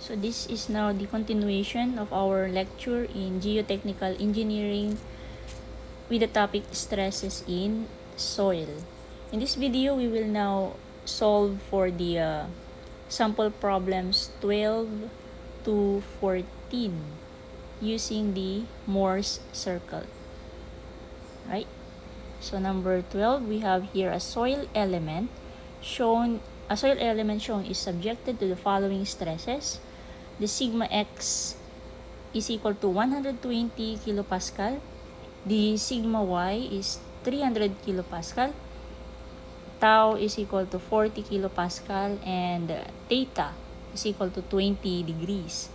So this is now the continuation of our lecture in Geotechnical Engineering with the topic stresses in soil. In this video, we will now solve for the sample problems 12 to 14 using the Mohr's circle. Right? So number 12, we have here a soil element shown. A soil element shown is subjected to the following stresses. The sigma x is equal to 120 kilopascal. The sigma y is 300 kilopascal. Tau is equal to 40 kilopascal, and theta is equal to 20 degrees.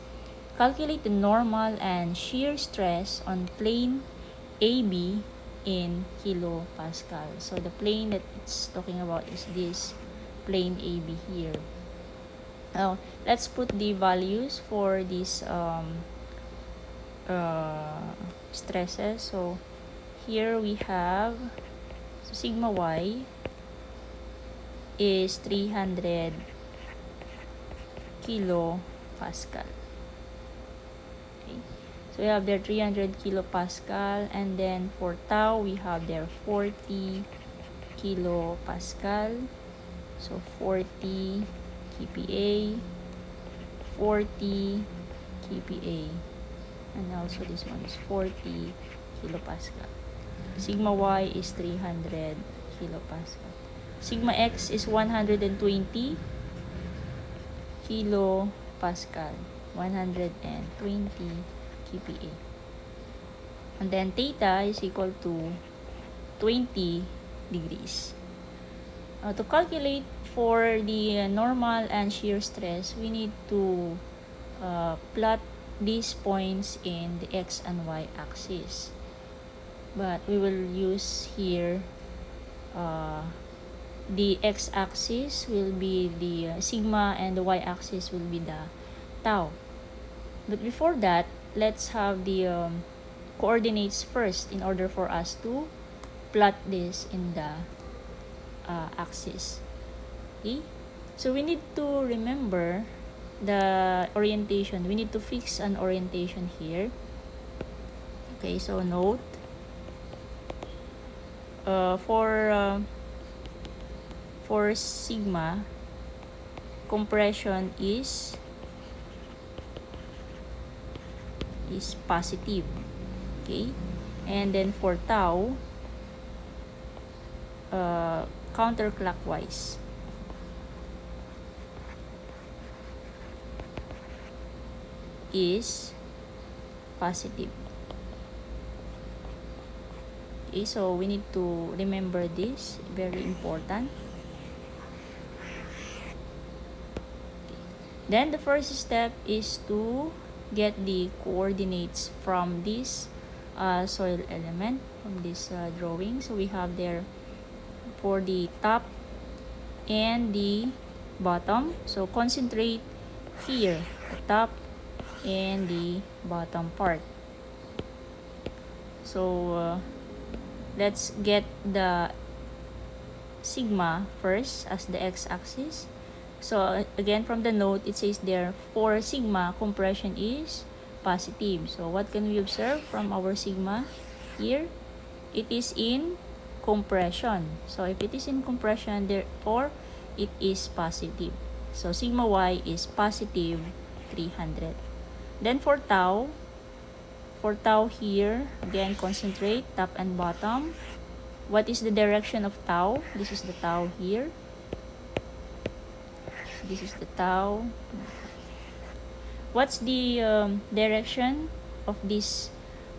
Calculate the normal and shear stress on plane AB in kilopascal. So the plane that it's talking about is this plane AB here. Now, let's put the values for these stresses. So here we have sigma y is 300 kilopascal. Okay. So we have there 300 kilopascal, and then for tau we have there 40 kilopascal. So 40 kPa, 40 kPa, and also this one is 40 kilopascal. Sigma y is 300 kilopascal. Sigma x is 120 kilopascal, 120 kPa. And then theta is equal to 20 degrees. To calculate for the normal and shear stress, we need to plot these points in the x and y axis. But we will use here the x-axis will be the sigma, and the y-axis will be the tau. But before that, let's have the coordinates first in order for us to plot this in the axis. Okay? So we need to remember the orientation. We need to fix an orientation here. Okay, so note for sigma, compression is positive. Okay, and then for tau, counterclockwise. Is positive. Okay, so we need to remember this, very important. Then the first step is to get the coordinates from this soil element, from this drawing. So we have there for the top and the bottom. So concentrate here, the top and the bottom part. So let's get the sigma first as the x-axis. So again, from the note, it says there for sigma, compression is positive. So what can we observe from our sigma here? It is in compression. So if it is in compression, therefore it is positive. So sigma y is positive 300. Then for tau here, again, concentrate top and bottom. What is the direction of tau? This is the tau here. This is the tau. What's the direction of this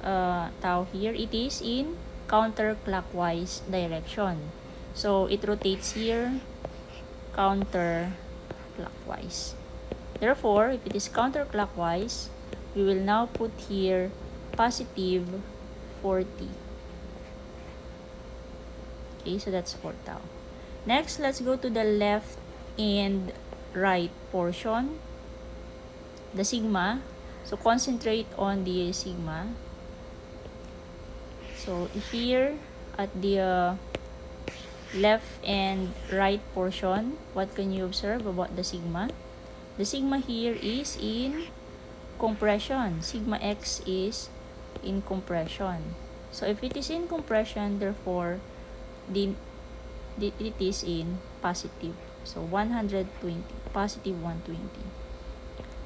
tau here? It is in counterclockwise direction. So it rotates here counterclockwise. Therefore, if it is counterclockwise, we will now put here positive 40. Okay, so that's for tau. Next, let's go to the left and right portion, the sigma. So concentrate on the sigma. So here at the left and right portion, what can you observe about the sigma? The sigma here is in compression. Sigma x is in compression. So if it is in compression, therefore, it is in positive. So 120, positive 120.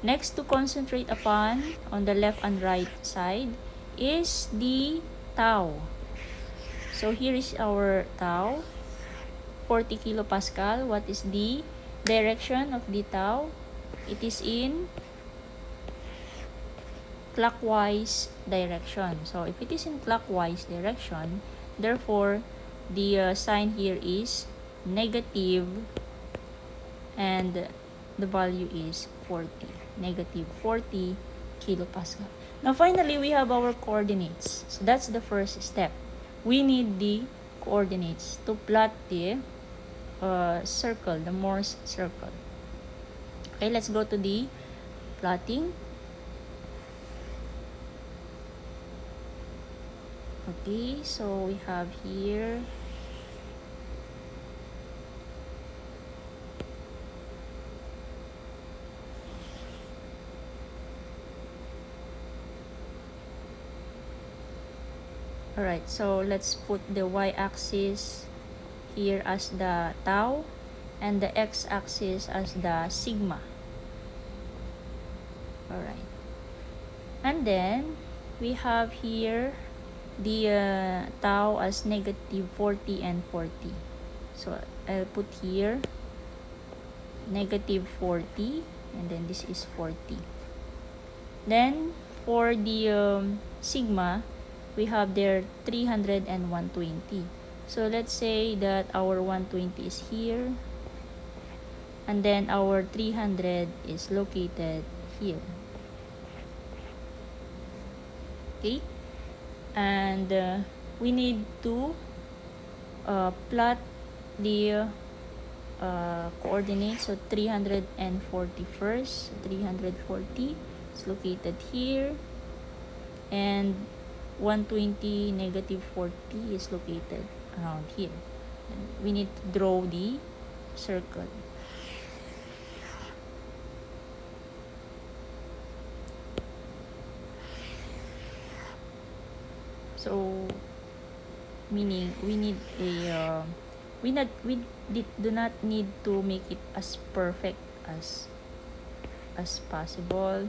Next to concentrate upon on the left and right side is the tau. So here is our tau, 40 kilopascal. What is the direction of the tau? It is in clockwise direction. So if it is in clockwise direction, therefore the sign here is negative and the value is 40, negative 40 kilopascal. Now finally, we have our coordinates. So that's the first step. We need the coordinates to plot the circle, the Mohr's circle. Okay, let's go to the plotting. Okay, so we have here alright, so let's put the y-axis here as the tau and the x-axis as the sigma. Alright, and then we have here the tau as negative 40 and 40. So I'll put here negative 40 and then this is 40. Then for the sigma, we have there 300 and 120. So let's say that our 120 is here and then our 300 is located here. Okay, and we need to plot the coordinates. So 340 first, 340 is located here, and 120 negative 40 is located around here. And we need to draw the circle. So meaning we need a we do not need to make it as perfect as possible.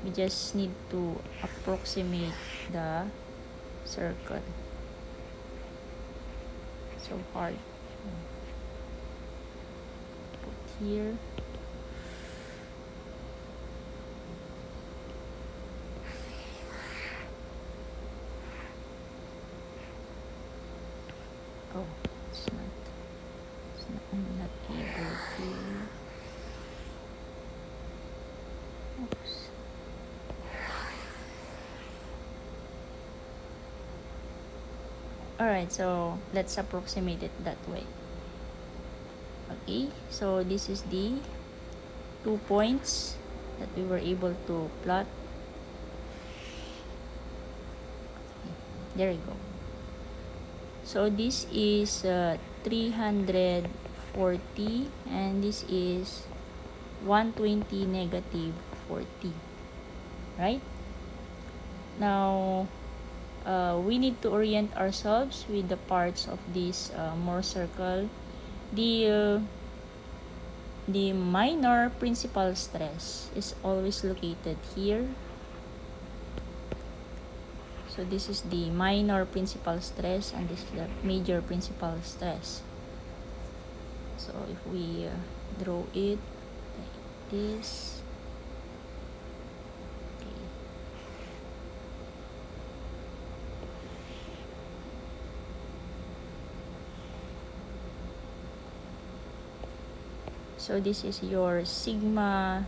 We just need to approximate the circle. So hard. Put here. Oh, I'm not able to. Oops. Alright, so let's approximate it that way. Okay, so this is the 2 points that we were able to plot. Okay, there you go. So this is 340 and this is 120 negative 40, right? Now we need to orient ourselves with the parts of this Mohr circle. The minor principal stress is always located here. So this is the minor principal stress and this is the major principal stress. So if we draw it like this. Okay. So this is your sigma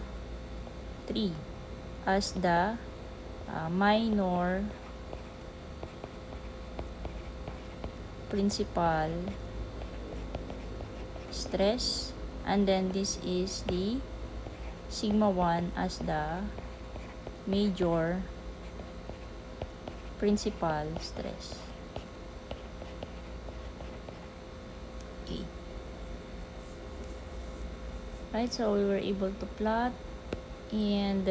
3 as the minor principal stress, and then this is the sigma 1 as the major principal stress. Okay. Right, so we were able to plot, and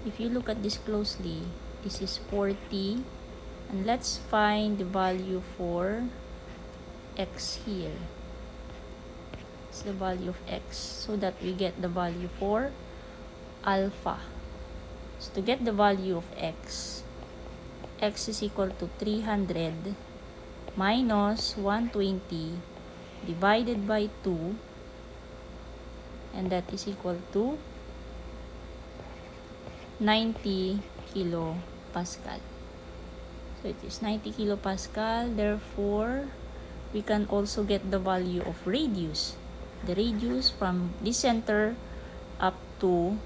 if you look at this closely, this is 40, and let's find the value for x here. It's the value of x, so that we get the value for alpha. So to get the value of x is equal to 300 minus 120 divided by 2, and that is equal to 90 kilopascal. So it is 90 kilopascal. Therefore, we can also get the value of radius. The radius from this center up to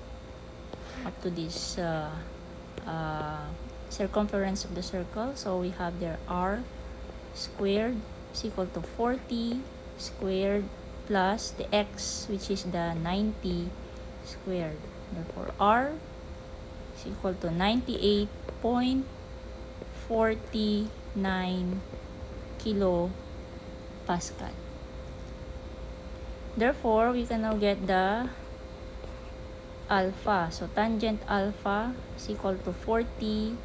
this circumference of the circle. So we have there r squared is equal to 40 squared plus the x, which is the 90 squared. Therefore, r is equal to 98.49 kilopascal. Therefore, we can now get the alpha. So tangent alpha is equal to 40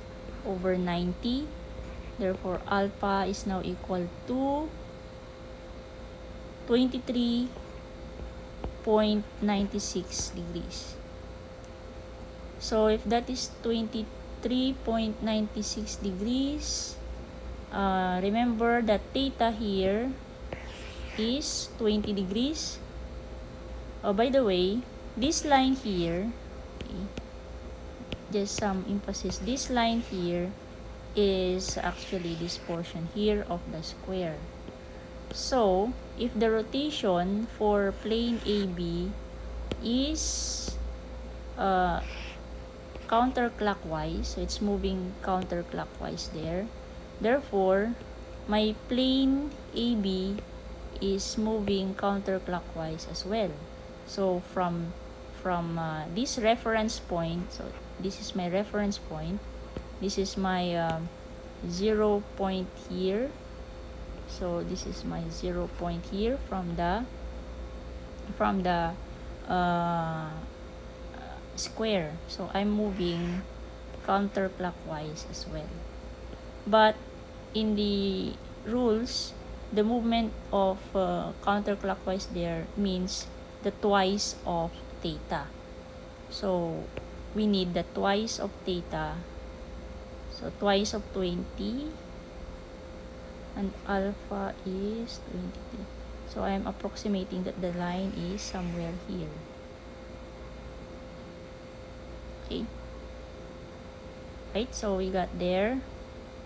over 90. Therefore, alpha is now equal to 23.96 degrees. So if that is 23.96 degrees, remember that theta here is 20 degrees. Oh, by the way, this line here, okay, just some emphasis, this line here is actually this portion here of the square. So, if the rotation for plane AB is counterclockwise, so it's moving counterclockwise there, therefore, my plane AB is moving counterclockwise as well. So, from this reference point, so this is my reference point, this is my 0 point here. So this is my 0 point here from the square. So I'm moving counterclockwise as well. But in the rules, the movement of counterclockwise there means the twice of theta. So we need the twice of theta. So twice of 20, and alpha is 23. So I am approximating that the line is somewhere here. Okay. Right, so we got there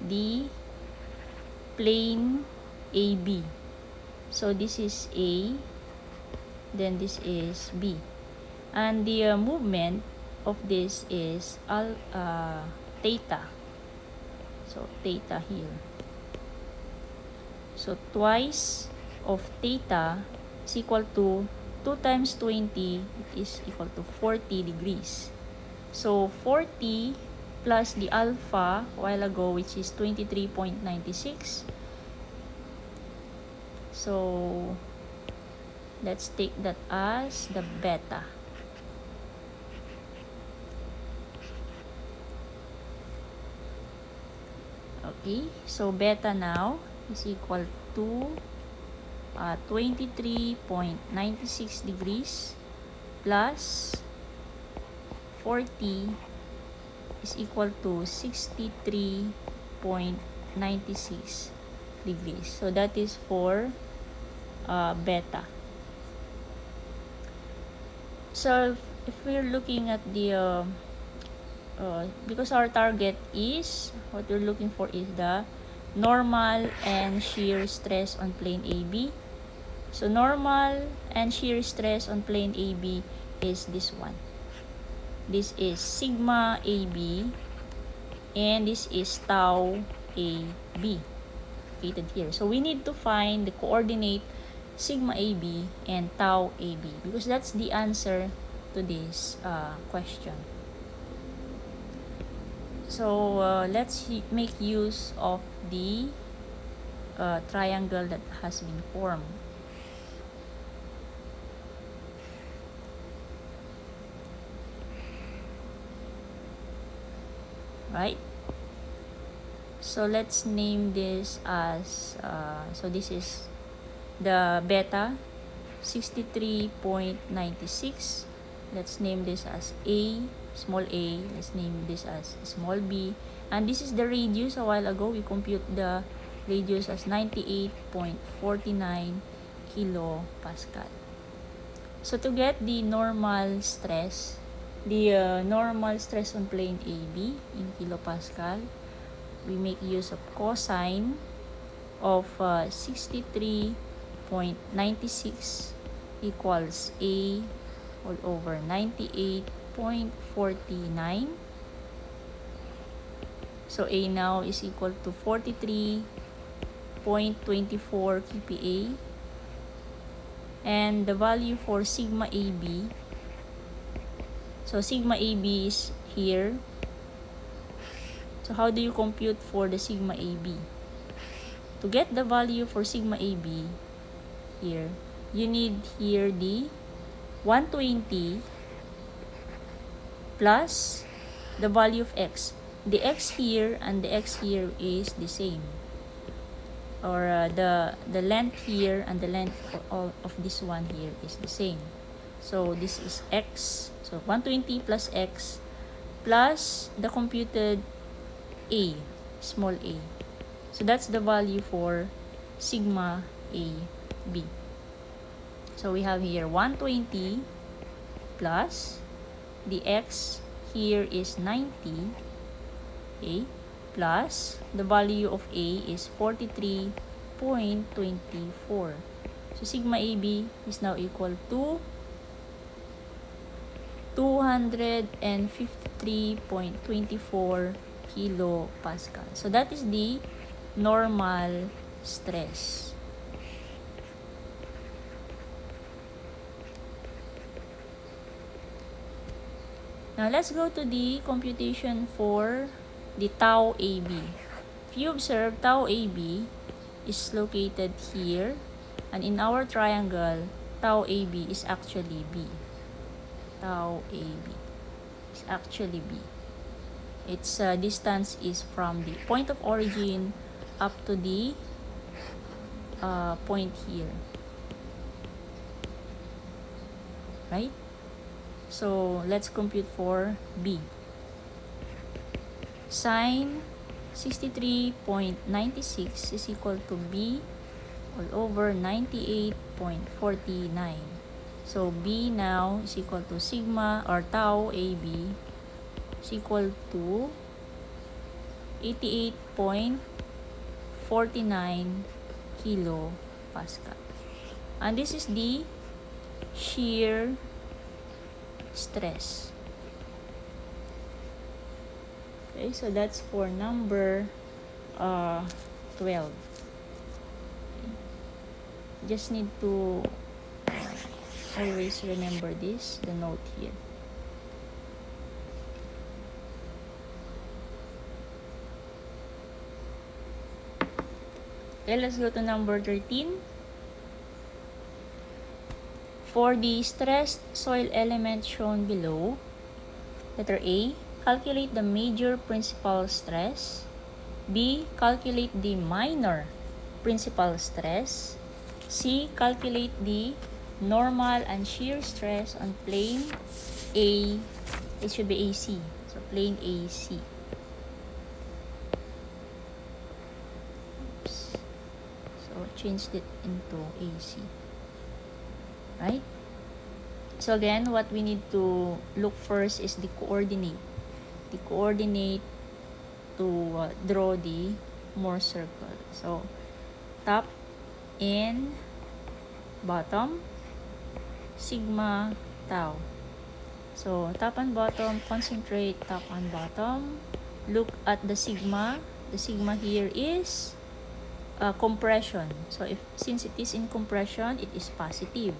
the plane AB. So this is A, then this is B. And the movement of this is theta. So theta here. So twice of theta is equal to 2 times 20 is equal to 40 degrees. So 40 plus the alpha a while ago, which is 23.96. So let's take that as the beta. Okay, so beta now is equal to 23.96 degrees plus 40 is equal to 63.96 degrees. So that is for beta. So if we're looking at the because our target is, what we're looking for is the normal and shear stress on plane AB. So normal and shear stress on plane AB is this one. This is sigma AB, and this is tau AB located here. So we need to find the coordinate sigma AB and tau AB because that's the answer to this question. So let's make use of the triangle that has been formed. right? So let's name this as, so this is the beta 63.96. Let's name this as A, small a. Let's name this as small b. And this is the radius. A while ago, we compute the radius as 98.49 kilopascal. So to get the normal stress on plane AB in kilopascal, we make use of cosine of 63.96 equals A all over 98.49. So A now is equal to 43.24 kPa. And the value for sigma AB, so sigma AB is here. So how do you compute for the sigma AB? To get the value for sigma AB here, you need here the 120 plus the value of x. The x here and the x here is the same. Or the length here and the length of this one here is the same. So this is x. So 120 plus x plus the computed a, small a. So that's the value for sigma AB. So we have here 120 plus the x here is 90 a plus the value of a is 43.24. So sigma AB is now equal to 253.24 kilopascal. So that is the normal stress. Now let's go to the computation for the tau AB. If you observe, tau AB is located here, and in our triangle, tau AB is actually B. Tau AB is actually B. Its distance is from the point of origin up to the point here. Right? So let's compute for B. Sine 63.96 is equal to B all over 98.49. So B now is equal to sigma or tau AB is equal to 88.49 kilopascal. And this is the shear stress. Okay, so that's for number 12. Just need to always remember this, the note here. Okay, let's go to number 13. For the stressed soil element shown below, letter A, calculate the major principal stress. B, calculate the minor principal stress. C, calculate the normal and shear stress on plane A. It should be AC. So plane AC. Oops. So changed it into AC. Right? So again, what we need to look first is the coordinate. The coordinate to draw the Mohr circle. So top and bottom, sigma tau. So top and bottom, concentrate top and bottom. Look at the sigma. The sigma here is compression. So since it is in compression, it is positive.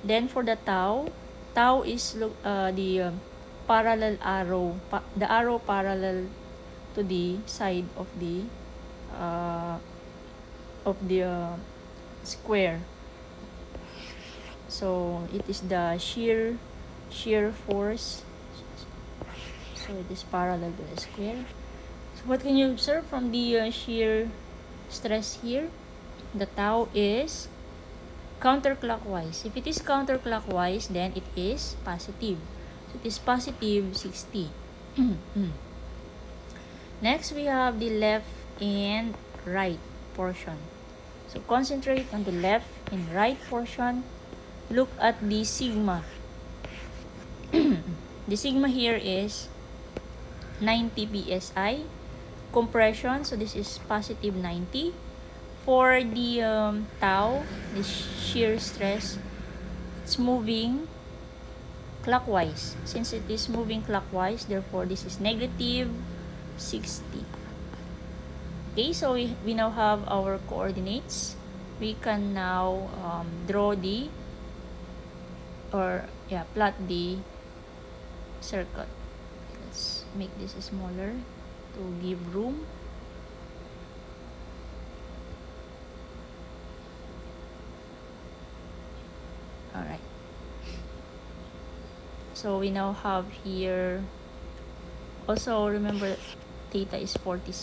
Then for the tau, tau is the parallel arrow, the arrow parallel to the side of the square. So it is the shear force So it is parallel to the square. So what can you observe from the shear stress here? The tau is counterclockwise. If it is counterclockwise, then it is positive. So it is positive 60. Next, we have the left and right portion. So concentrate on the left and right portion. Look at the sigma. The sigma here is 90 psi. Compression, so this is positive 90. For the tau, the shear stress, it's moving clockwise. Since it is moving clockwise, therefore this is negative 60. Okay, so we now have our coordinates. We can now plot the circle. Let's make this smaller to give room. Alright. So we now have here, also remember theta is 45.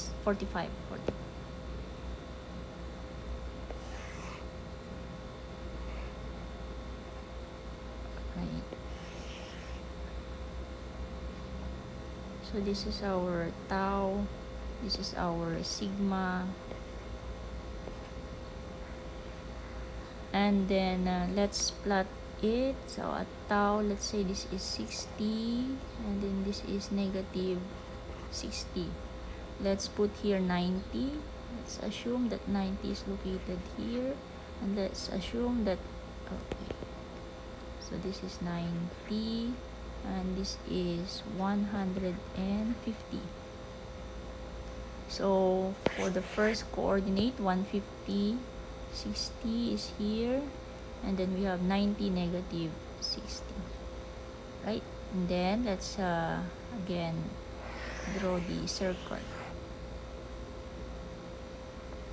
Right. So this is our tau, this is our sigma, and then let's plot it. So at tau, let's say this is 60, and then this is negative 60. Let's put here 90. Let's assume that 90 is located here, and let's assume that, okay, so this is 90 and this is 150. So for the first coordinate, 150, 60 is here, and then we have 90, negative 60, right? And then let's again draw the circle.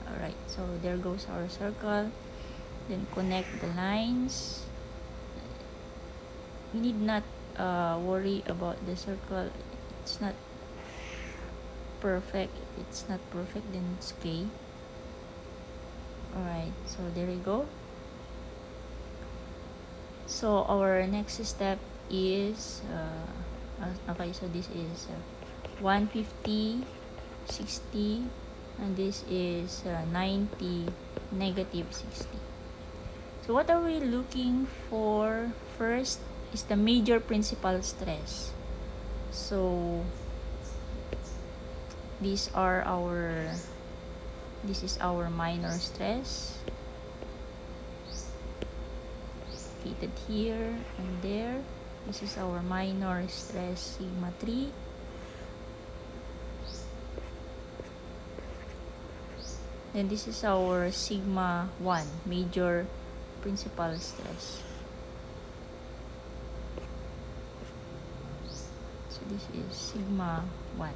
Alright, so there goes our circle. Then connect the lines. We need not worry about the circle. It's not perfect. It's not perfect, then it's okay. Alright, so there we go. So our next step is okay, so this is 150, 60, and this is 90, negative 60. So what are we looking for? First is the major principal stress. So this is our minor stress, fitted here and there. This is our minor stress, sigma 3. Then this is our sigma 1, major principal stress. So this is sigma 1.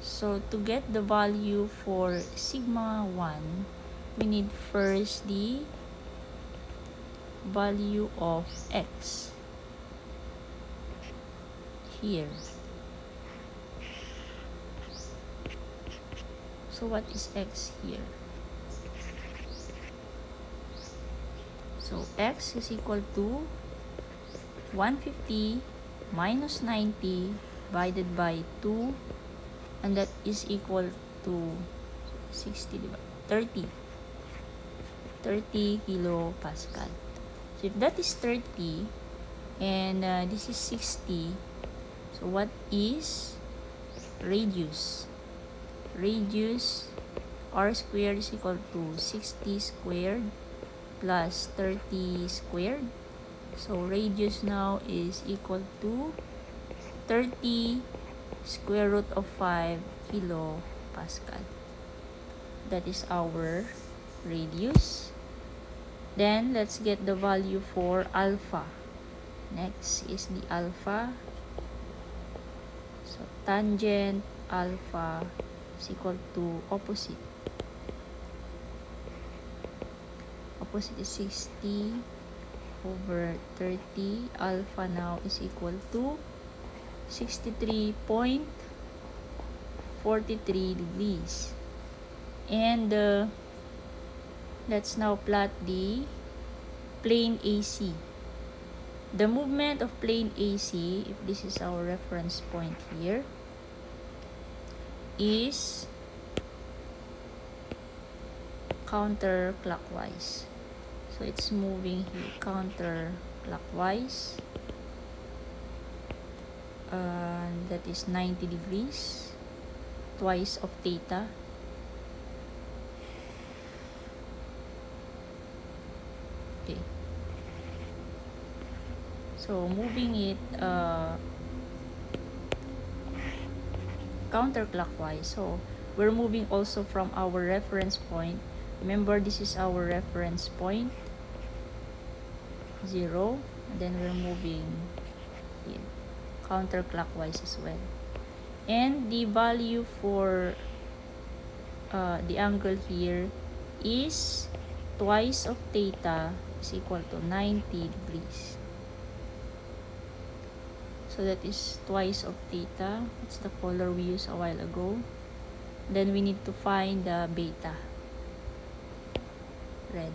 So to get the value for sigma 1, we need first the value of x here. So what is x here? So x is equal to 150 minus 90 divided by 2, and that is equal to 30 kilopascal. So if that is 30 and this is 60, so what is radius? Radius, r squared is equal to 60 squared plus 30 squared. So radius now is equal to 30 square root of 5 kilopascal. That is our radius. Then let's get the value for alpha. Next is the alpha. So tangent alpha is equal to opposite. Opposite is 60 over 30. Alpha now is equal to 63.43 degrees. And let's now plot the plane AC. The movement of plane AC, if this is our reference point here, is counterclockwise. So it's moving here counterclockwise. That is 90 degrees, twice of theta. Okay. So moving it counterclockwise. So we're moving also from our reference point. Remember, this is our reference point, 0, and then we're moving here counterclockwise as well. And the value for the angle here is twice of theta is equal to 90 degrees. So that is twice of theta. That's the color we used a while ago. Then we need to find the beta, red.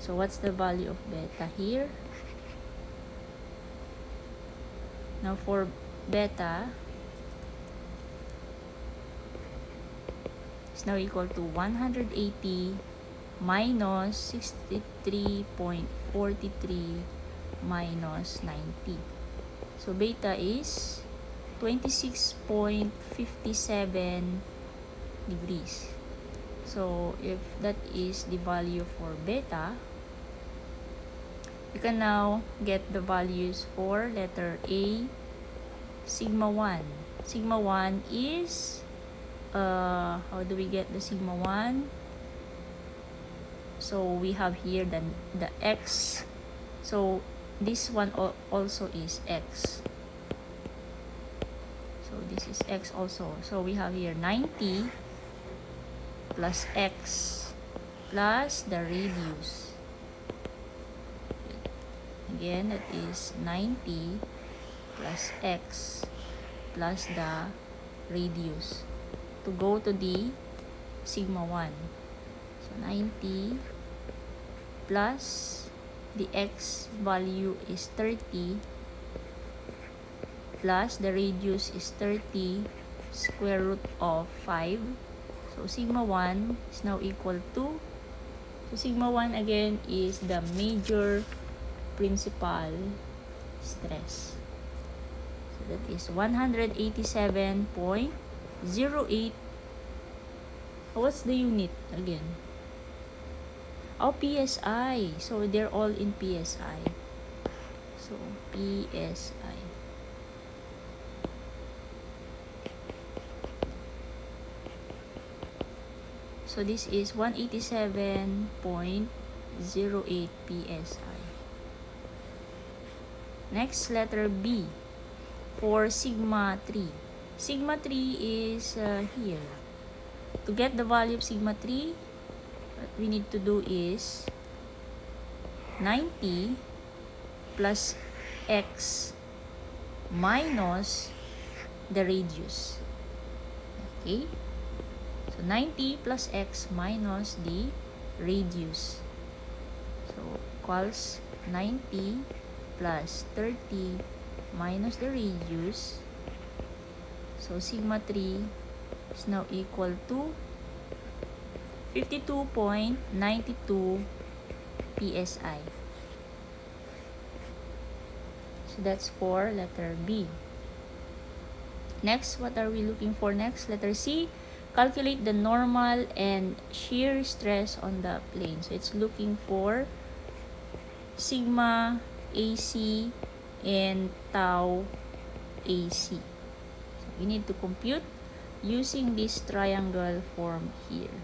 So what's the value of beta here? Now for beta, is now equal to 180 minus 63.43 minus 90. So beta is 26.57 degrees. So if that is the value for beta, you can now get the values for letter A, sigma 1. Sigma 1 is, how do we get the sigma 1? So we have here the x. So this one also is x. So this is x also. So we have here 90 plus x plus the radius. Again, that is 90 plus x plus the radius to go to the sigma 1. So 90 plus the x value is 30 plus the radius is 30 square root of 5. So sigma 1 is now equal to, so sigma 1 again is the major principal stress. So that is 187.08. What's the unit again? Oh, PSI. So they're all in PSI. So PSI. So this is 187.08 PSI. Next, letter B for sigma 3. Sigma 3 is here. To get the value of sigma 3, what we need to do is 90 plus x minus the radius. Okay? So 90 plus x minus the radius. So equals 90 plus 30 minus the radius. So sigma 3 is now equal to 52.92 psi. So that's for letter B. Next, what are we looking for next? Letter C, calculate the normal and shear stress on the plane. So it's looking for sigma AC and tau AC. So we need to compute using this triangle form here.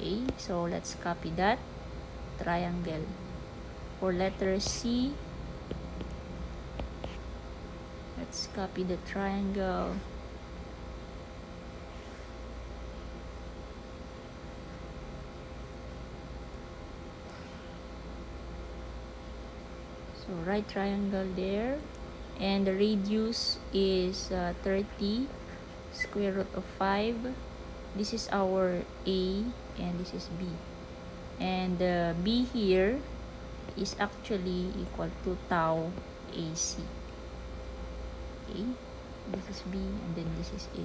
Okay, so let's copy that triangle. For letter C, let's copy the triangle. So right triangle there. and the radius is 30 square root of 5. This is our A and this is B, and B here is actually equal to tau AC. Okay, this is B and then this is A,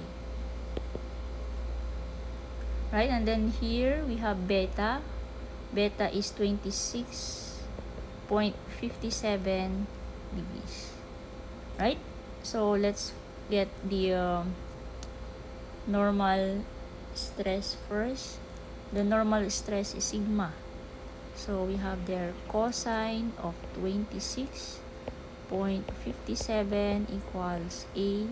right? And then here we have beta. Beta is 26.57 degrees, right? So let's get the normal stress first. The normal stress is sigma. So we have there cosine of 26.57 equals A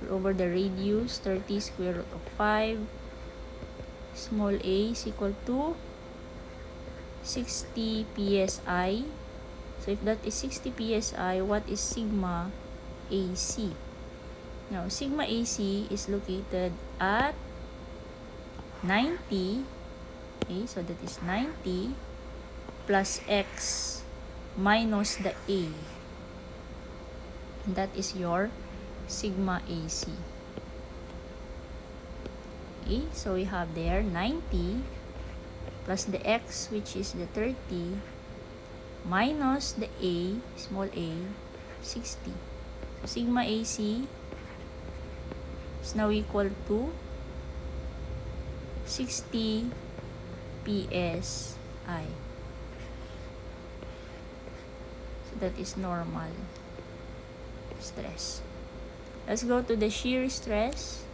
over the radius 30 square root of 5. Small a is equal to 60 psi. So if that is 60 psi, what is sigma AC? Now, sigma AC is located at 90. Okay, so that is 90 plus x minus the A. And that is your sigma AC. Okay, so we have there 90 plus the x, which is the 30, minus the A, small a, 60. So sigma AC is now equal to 60 psi. So that is normal stress. Let's go to the shear stress.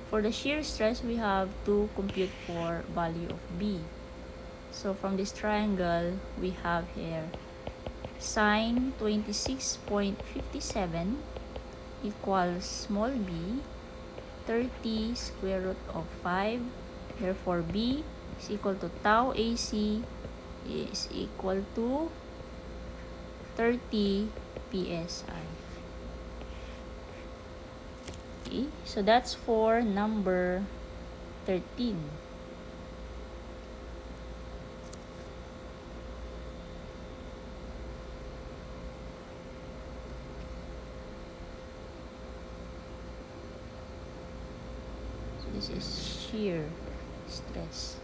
For the shear stress, we have to compute for value of B. So from this triangle, we have here sine 26.57 equals small b 30 square root of 5. Therefore, B is equal to tau AC is equal to 30 psi. Okay, so that's for number 13. This is shear stress.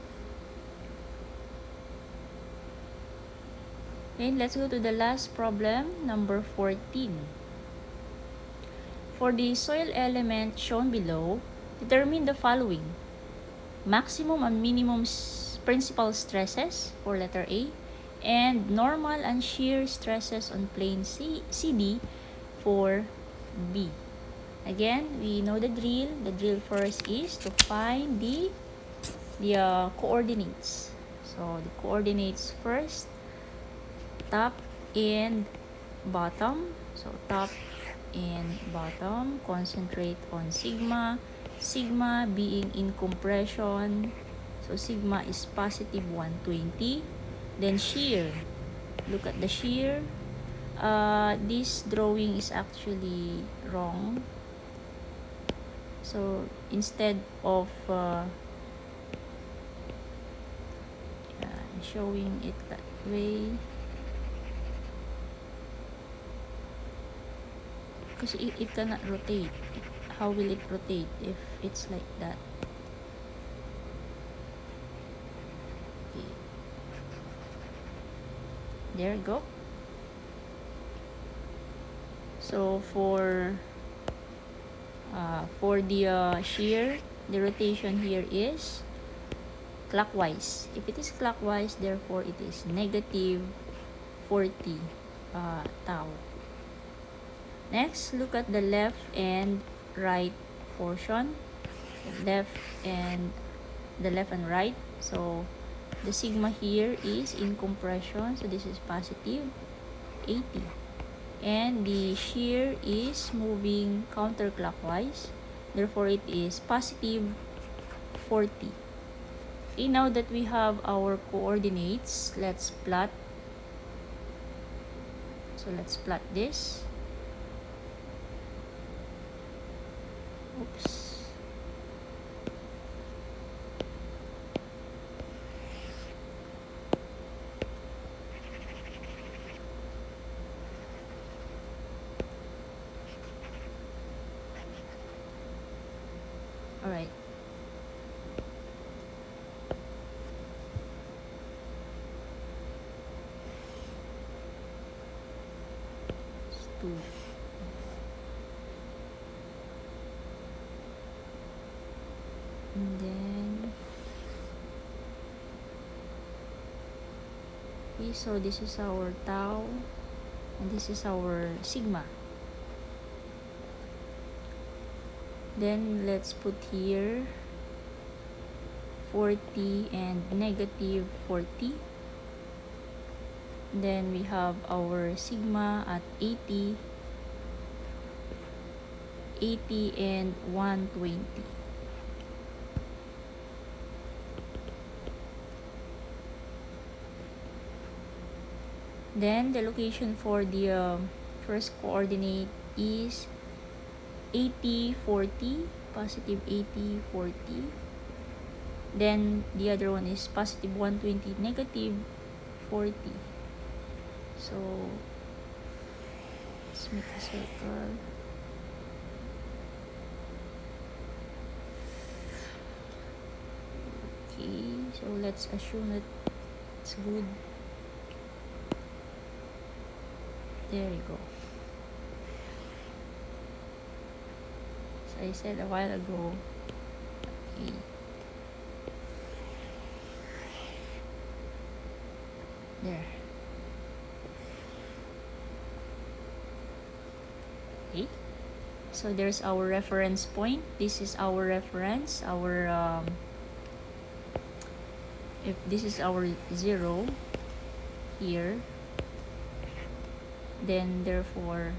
Okay, let's go to the last problem, number 14. For the soil element shown below, determine the following: maximum and minimum principal stresses for letter A, and normal and shear stresses on plane CD for B. Again, we know the drill. The drill first is to find the coordinates. So the coordinates first, top and bottom. So top and bottom, concentrate on sigma. Sigma being in compression. So sigma is positive 120. Then shear. Look at the shear. This drawing is actually wrong. So instead of showing it that way, because it cannot rotate. How will it rotate if it's like that? Okay. There you go. So for the shear, the rotation here is clockwise. If it is clockwise, therefore it is negative 40 tau. Next, look at the left and right portion. The left and right. So the sigma here is in compression, so this is positive 80. And the shear is moving counterclockwise, therefore it is positive 40. Okay, now that we have our coordinates, let's plot. So let's plot this. Oops. Alright. It's 2. And then, okay, so this is our tau, and this is our sigma. Then let's put here 40 and negative 40. Then we have our sigma at 80, 80 and 120. Then the location for the first coordinate is 80, 40, positive 80, 40. Then the other one is positive 120, negative 40. So let's make a circle. Okay, so let's assume that it's good. There you go. As I said a while ago, okay. There. Okay. So there's our reference point. This is our reference. If this is our 0 here, then therefore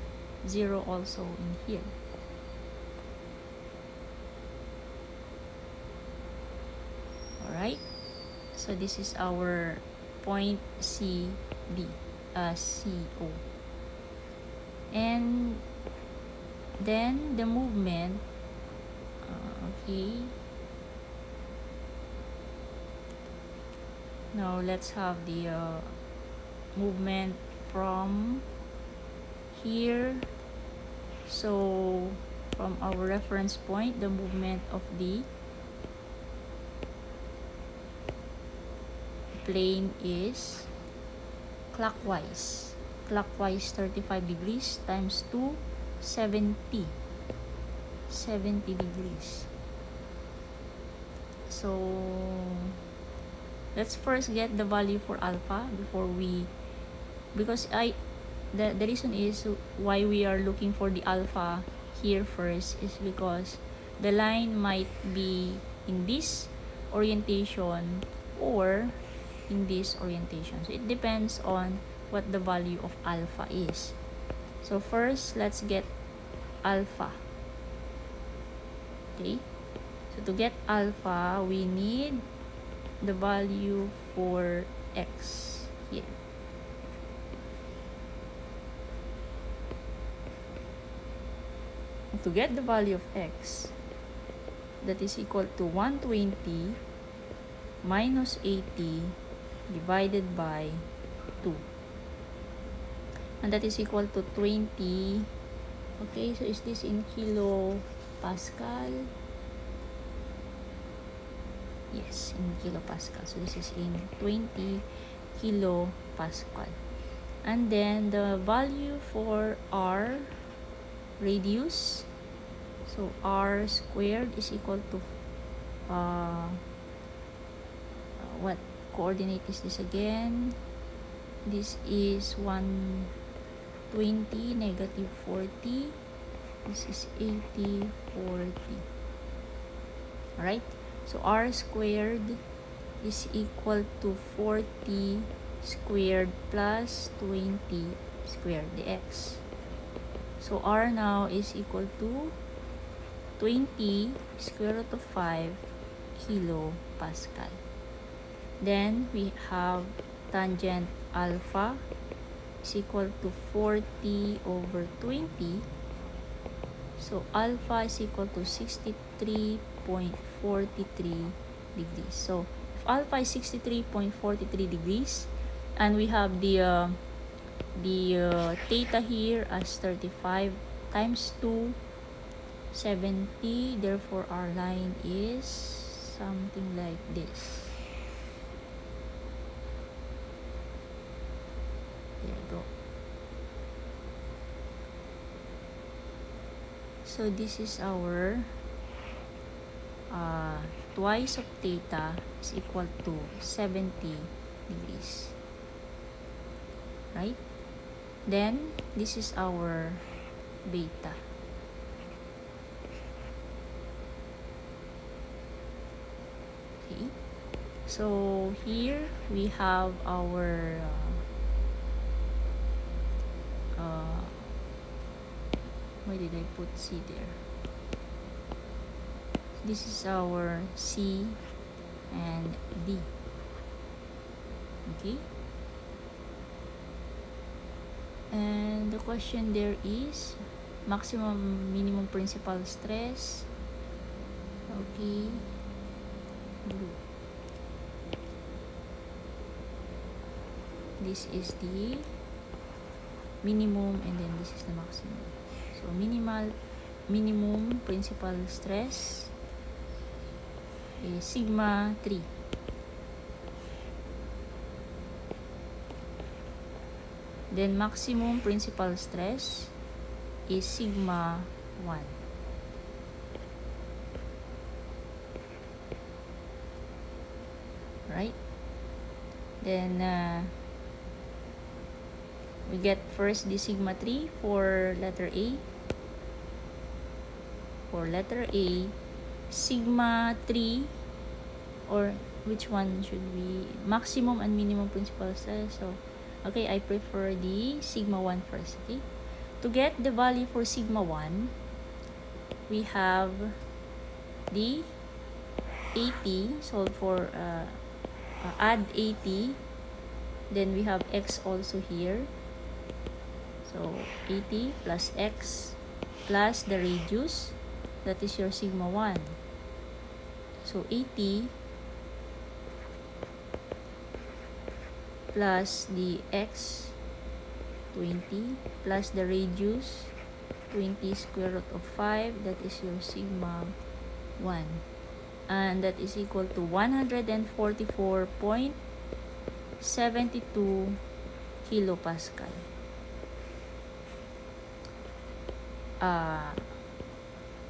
0 also in here. Alright, so this is our point CD, CO. And then the movement, okay. Now let's have the movement from here. So from our reference point, the movement of the plane is clockwise 35 degrees times 2, 70 degrees. So let's first get the value for alpha before because the reason is why we are looking for the alpha here first is because the line might be in this orientation or in this orientation. So it depends on what the value of alpha is. So first, let's get alpha. Okay, so to get alpha, we need the value for x here. To get the value of x, that is equal to 120 minus 80 divided by 2. And that is equal to 20. Okay, so is this in kilopascal? Yes, in kilopascal. So this is in 20 kilopascal. And then the value for r, radius, so r squared is equal to what coordinate is this again? This is 120, negative 40. This is 80, 40. Alright, so r squared is equal to 40 squared plus 20 squared, the x. So r now is equal to 20 square root of 5 kilopascal. Then we have tangent alpha is equal to 40 over 20. So alpha is equal to 63.43 degrees. So if alpha is 63.43 degrees, and we have the theta here as 35 times 2, 70. Therefore, our line is something like this. There you go. So this is our twice of theta is equal to 70 degrees. Right? Then, this is our beta. Okay. So, here we have our why did I put C there? This is our C and D. Okay? And the question there is maximum minimum principal stress. Okay. Blue. This is the minimum and then this is the maximum. So minimum principal stress is sigma 3. Then maximum principal stress is sigma 1. Right? Then we get first the sigma 3 for letter A. For letter A, sigma 3, or which one should we? Maximum and minimum principal stress. So, okay, I prefer the sigma 1 first. Okay? To get the value for sigma 1, we have the 80. Solve for add 80. Then we have x also here. So 80 plus x plus the radius, that is your sigma 1. So 80 plus the x, 20, plus the radius, 20 square root of 5, that is your sigma 1. And that is equal to 144.72 kilopascal.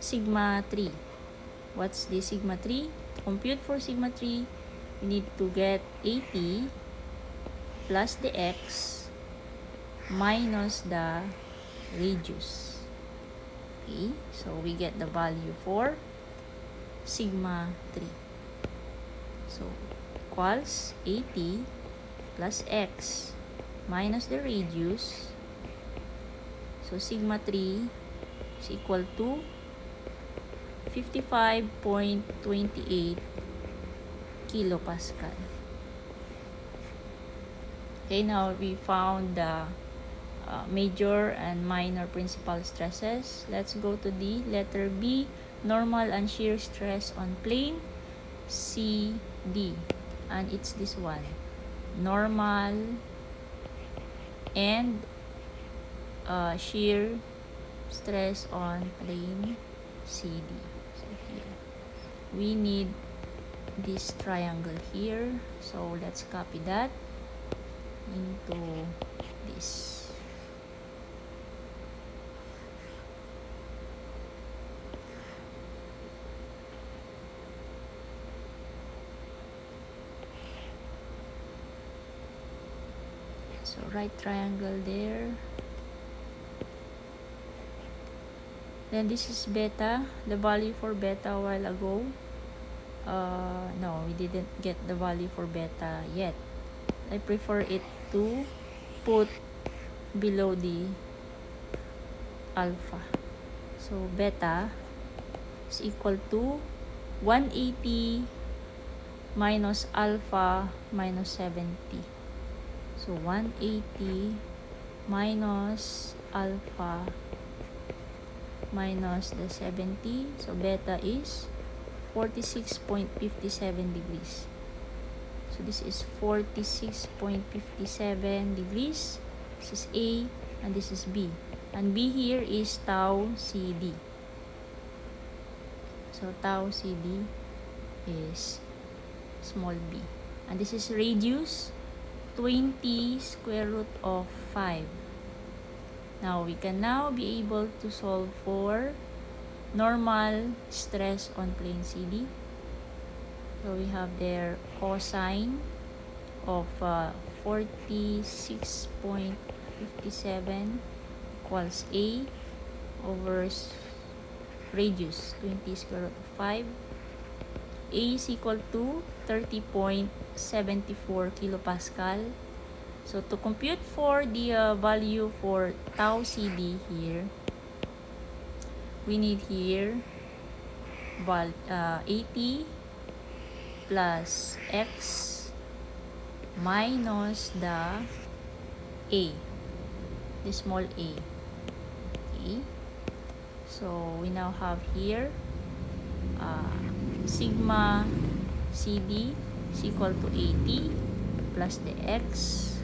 Sigma 3. What's the sigma 3? To compute for sigma 3, we need to get 80 plus the x minus the radius. Okay, so we get the value for sigma 3. So, equals 80 plus x minus the radius. So, sigma 3 is equal to 55.28 kilopascal. Okay, now we found the major and minor principal stresses. Let's go to the letter B, normal and shear stress on plane CD. And it's this one. Normal and shear stress on plane CD. So here, we need this triangle here. So let's copy that into this. So right triangle there. Then this is beta, the value for beta a while ago. No, we didn't get the value for beta yet. I prefer it to put below the alpha. So beta is equal to 180 minus alpha minus 70. So 180 minus alpha minus the 70. So beta is 46.57 degrees. So this is 46.57 degrees. This is A and this is B. And B here is tau CD. So tau CD is small b. And this is radius 20 square root of 5. Now, we can now be able to solve for normal stress on plane CD. So, we have there cosine of 46.57 equals A over radius 20 square root of 5. A is equal to 30.74 kilopascal. So, to compute for the value for tau CD here, we need here 80 plus x minus the A, the small a. Okay. So, we now have here sigma CD is equal to 80 plus the x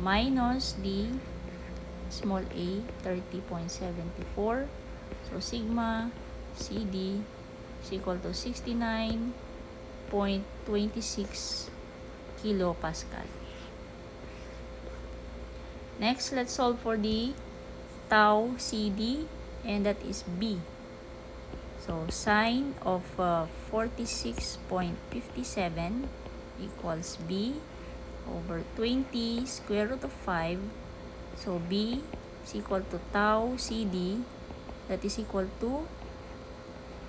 minus the small a, 30.74. So, sigma CD is equal to 69.26 kilopascal. Next, let's solve for the tau CD, and that is B. So, sine of 46.57 equals B over 20 square root of 5. So, B is equal to tau CD, that is equal to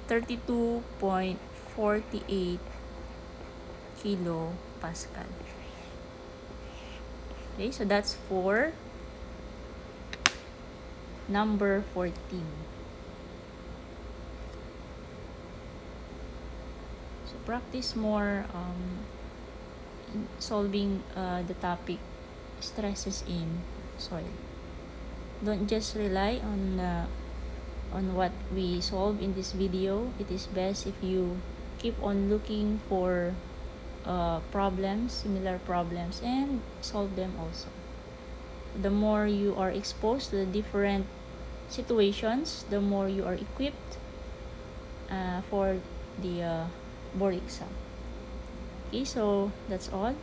32.48 kilopascal. Okay, so that's for number 14. So, practice more in solving the topic stresses in soil. Don't just rely on what we solve in this video. It is best if you keep on looking for problems, similar problems, and solve them also. The more you are exposed to the different situations, the more you are equipped for the board exam. Okay, so that's all.